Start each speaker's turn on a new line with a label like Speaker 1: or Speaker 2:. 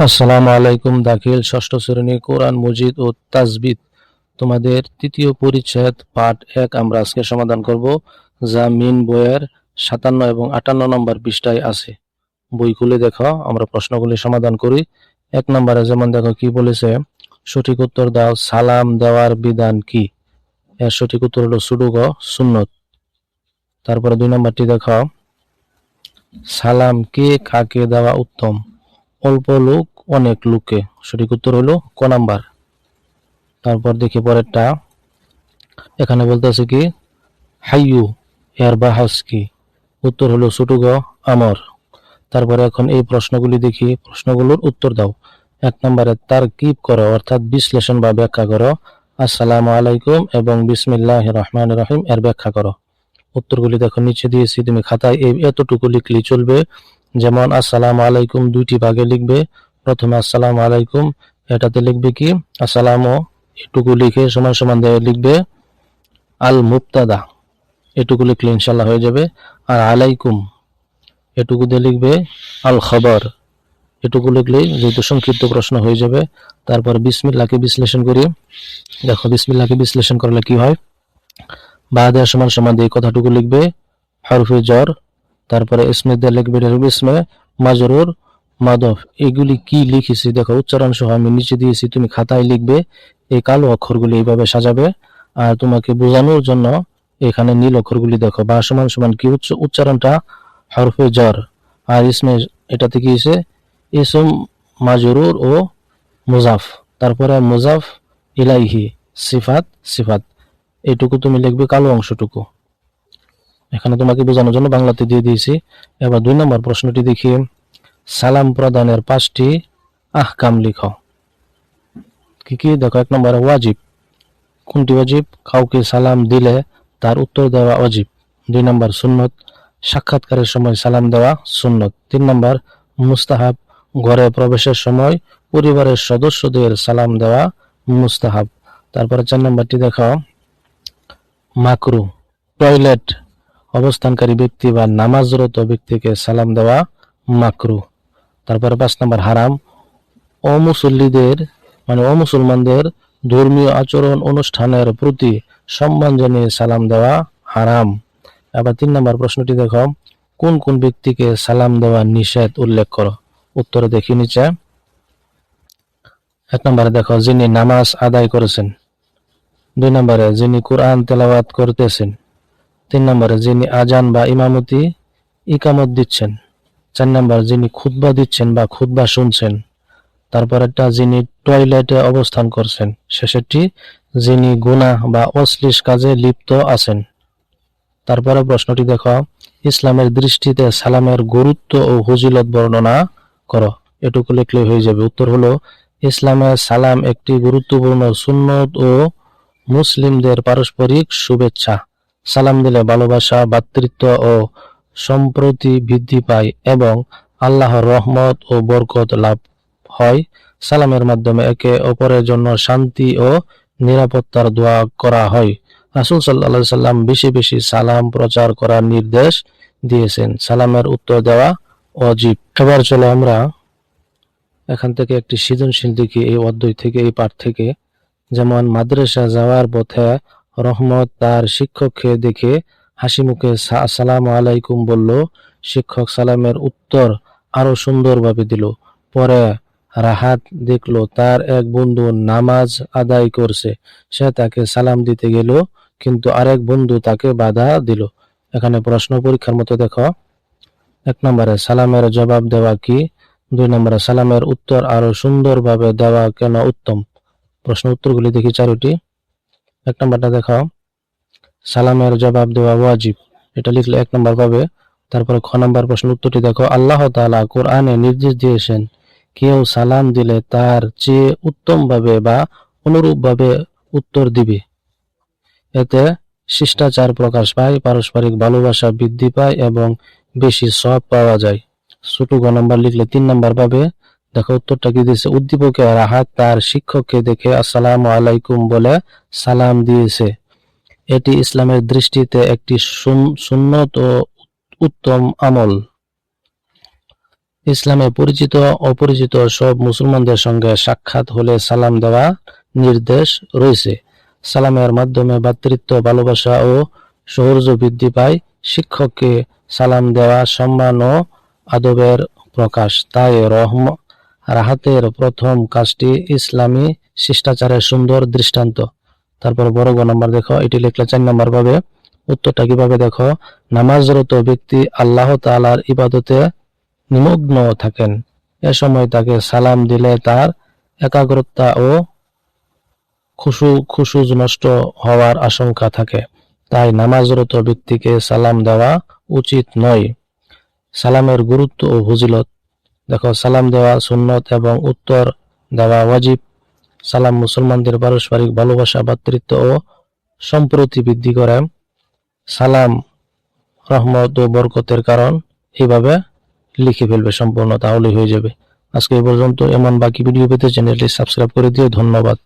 Speaker 1: আসসালামু আলাইকুম দাখিল ষষ্ঠ শ্রেণী কোরআন মজিদ ও তাজবিদ তোমাদের তৃতীয় পরিচ্ছেদ পাঠ 1 আমরা আজকে সমাধান করব, যা মিন বইয়ের 57 এবং 58 নম্বর পৃষ্ঠায় আছে। বই খুলে দেখো, আমরা প্রশ্নগুলি সমাধান করি। 1 নম্বরে যেমন দেখো কি বলেছে, সঠিক উত্তর দাও, সালাম দেওয়ার বিধান কি? এর সঠিক উত্তর হলো সুডুক সুন্নত। তারপরে 2 নম্বরটি দেখো, সালাম কে কাকে দেওয়া উত্তম? অল্প লোক অনেক লোকে। সঠিক উত্তর হলো ক নাম্বার। তারপর দেখি পরেরটা, এখানে বলতেছে কি হাইয়ু, এর বাহাস কি? উত্তর হলো ছোট গ আমর। তারপরে এখন এই প্রশ্নগুলি দেখি, প্রশ্নগুলোর উত্তর দাও। 1 নম্বরে তারকিব করো অর্থাৎ বিশ্লেষণ বা ব্যাখ্যা করো, আসসালামু আলাইকুম এবং বিসমিল্লাহির রহমানির রহিম এর ব্যাখ্যা করো। উত্তরগুলি দেখো নিচে দিয়েছি, তুমি খাতায় এতটুকু লিখলেই চলবে। যেমন আসসালামু আলাইকুম দুইটি ভাগে লিখবে। প্রথমে আসসালামু আলাইকুম, এটাতে লিখবে কি আসসালামু, এটুকু লিখে সমান সমান দিয়ে লিখবে আল মুবতাদা, এটুকু লিখলে ইনশাল্লাহ হয়ে যাবে। আর আলাইকুম এটুকু দিয়ে লিখবে আল খবর, এটুকু লিখলেই যেহেতু সংক্ষিপ্ত প্রশ্ন হয়ে যাবে। তারপর বিসমিল্লাহকে বিশ্লেষণ করি। দেখো বিসমিল্লাহকে বিশ্লেষণ করলে কি হয়, বাদে সমান সমান দিয়ে কথাটুকু লিখবে হরফে জর, তারপরে ইসমে দিয়ে লিখবে ইসমে মাজরুর মাদফ। এগুলি কি লিখেছি দেখো উচ্চারণ সহ আমি নিচে দিয়েছি, তুমি খাতায় লিখবে। এই কালো অক্ষরগুলি এইভাবে সাজাবে, আর তোমাকে বোঝানোর জন্য এখানে নীল অক্ষরগুলি দেখো বা সমান সমান কি উচ্চারণটা হরফে জর, আর ইসমে এটাতে কি হয়েছে ইসম মাজরুর ও মুজাফ, তারপরে মুজাফ ইলাইহি সিফাত সিফাত, এইটুকু তুমি লিখবে কালো অংশটুকু। এখানে তোমাকে বোঝানোর জন্য বাংলাতে দিয়ে দিয়েছি। এবার 2 নম্বর প্রশ্নটি দেখি, সালাম প্রদানের 5টি আহকাম লিখো। কি কি দেখো, 1 নম্বরে ওয়াজিব, কোনটি ওয়াজিব? কাউকে সালাম দিলে তার উত্তর দেওয়া ওয়াজিব। 2 নম্বর সুন্নত, সাক্ষাৎকারের সময় সালাম দেওয়া সুন্নত। 3 নম্বর মুস্তাহাব, ঘরে প্রবেশের সময় পরিবারের সদস্যদের সালাম দেওয়া মুস্তাহাব। তারপরে 4 নম্বরটি দেখো মাকরু, টয়লেট অবস্থানকারী ব্যক্তি বা নামাজরত ব্যক্তিকে সালাম দেওয়া মাকরু। তারপরে 5 নম্বর হারাম, অমুসল্লিদের মানে অমুসলমানদের ধর্মীয় আচরণ অনুষ্ঠানের প্রতি সম্মান জানিয়ে সালাম দেওয়া হারাম। আবার 3 নম্বর প্রশ্নটি দেখো, কোন কোন ব্যক্তিকে সালাম দেওয়া নিষেধ উল্লেখ করো। উত্তরে দেখি নিচে। 1 নম্বরে দেখো যিনি নামাজ আদায় করেছেন। 2 নম্বরে যিনি কোরআন তেলাওয়াত করতেছেন। 3 নম্বরে যিনি আজান বা ইকামত দিচ্ছেন। 4 নম্বর যিনি খুতবা দিচ্ছেন বা খুতবা শুনছেন। তারপরেরটা যিনি টয়লেটে অবস্থান করছেন। শেষেরটি যিনি গুনাহ বা অশ্লীল কাজে লিপ্ত আছেন। তারপরে প্রশ্নটি দেখো, ইসলামের দৃষ্টিতে সালামের গুরুত্ব ও ফজিলত বর্ণনা করো। এটুকু লিখলে হয়ে যাবে। উত্তর হলো ইসলামে সালাম একটি গুরুত্বপূর্ণ সুন্নত ও মুসলিমদের পারস্পরিক শুভেচ্ছা। সালাম দিলে ভালোবাসা, ভ্রাতৃত্ব ও সম্প্রীতি বৃদ্ধি পায় এবং আল্লাহর রহমত ও বরকত লাভ হয়। সালামের মাধ্যমে একে অপরের জন্য শান্তি ও নিরাপত্তার দোয়া করা হয়। রাসূল সাল্লাল্লাহু আলাইহি সাল্লাম বেশি বেশি সালাম প্রচার করার নির্দেশ দিয়েছেন। সালামের উত্তর দেওয়া ওয়াজিব। এবার চলো আমরা এখান থেকে একটি সৃজনশীল দেখি এই অধ্যায় থেকে, এই পাঠ থেকে। যেমন মাদ্রাসা যাওয়ার পথে রহমত তার শিক্ষককে দেখে হাসি মুখে আসসালামু আলাইকুম বলল। শিক্ষক সালামের উত্তর আরো সুন্দরভাবে দিল। পরে রাহাত দেখলো তার এক বন্ধু নামাজ আদায় করছে, সে তাকে সালাম দিতে গেল, কিন্তু আরেক বন্ধু তাকে বাধা দিল। এখানে প্রশ্ন পরীক্ষার মতো দেখো। 1 নম্বরে সালামের জবাব দেওয়া কি? 2 নম্বরে সালামের উত্তর আরো সুন্দরভাবে দেওয়া কেন উত্তম? প্রশ্ন উত্তরগুলি দেখি 4টি। 1 নম্বরটা দেখো, সালামের জবাব দেওয়া ওয়াজিব, এটা লিখলে 1 নম্বর পাবে। তারপরে খ নম্বর প্রশ্ন উত্তরটি দেখো, আল্লাহ তাআলা কোরআনে নির্দেশ দিয়েছেন কেউ সালাম দিলে তার চেয়ে উত্তমভাবে বা অনুরূপভাবে উত্তর দিবে, এতে শিষ্টাচার প্রকাশ পায়, পারস্পরিক ভালোবাসা বৃদ্ধি পায় এবং বেশি সওয়াব পাওয়া যায়। ছোট গ নম্বর লিখলে 3 নম্বর পাবে। দেখো উত্তরটা কি দিয়েছে, উদ্দীপকে রাহাত তার শিক্ষককে দেখে আসসালামু আলাইকুম বলে সালাম দিয়েছে। এটি ইসলামের দৃষ্টিতে একটি সুন্নত ও উত্তম আমল। ইসলামে পরিচিত অপরিচিত সব মুসলমানদের সঙ্গে সাক্ষাৎ হলে সালাম দেওয়া নির্দেশ রয়েছে। সালামের মাধ্যমে ভ্রাতৃত্ব, ভালোবাসা ও সৌহার্দ্য বৃদ্ধি পায়। শিক্ষককে সালাম দেওয়া সম্মান ও আদবের প্রকাশ। তাই রাহাতের প্রথম কাজটি ইসলামী শিষ্টাচারের সুন্দর দৃষ্টান্ত। তারপর বড় গ নাম্বার দেখো, এটি লিখলে 4 নাম্বার পাবে। উত্তরটা কিভাবে দেখো, নামাজরত ব্যক্তি আল্লাহ তাআলার ইবাদতে নিমগ্ন থাকেন। এ সময় তাকে সালাম দিলে তার একাগ্রতা ও খুশু নষ্ট হওয়ার আশঙ্কা থাকে। তাই নামাজরত ব্যক্তিকে সালাম দেওয়া উচিত নয়। সালামের গুরুত্ব ও ফজিলত দেখো, সালাম দেওয়া সুন্নত এবং উত্তর দেওয়া ওয়াজিব। সালাম মুসলমানদের পারস্পরিক ভালোবাসা, ভ্রাতৃত্ব ও সম্প্রীতি বৃদ্ধি করে। সালাম রহমত ও বরকতের কারণ। এইভাবে লিখে ফেলবে সম্পূর্ণ, তাহলেই হয়ে যাবে। আজকে এই পর্যন্ত। এমন বাকি ভিডিও পেতে চ্যানেলটি সাবস্ক্রাইব করে দিও। ধন্যবাদ।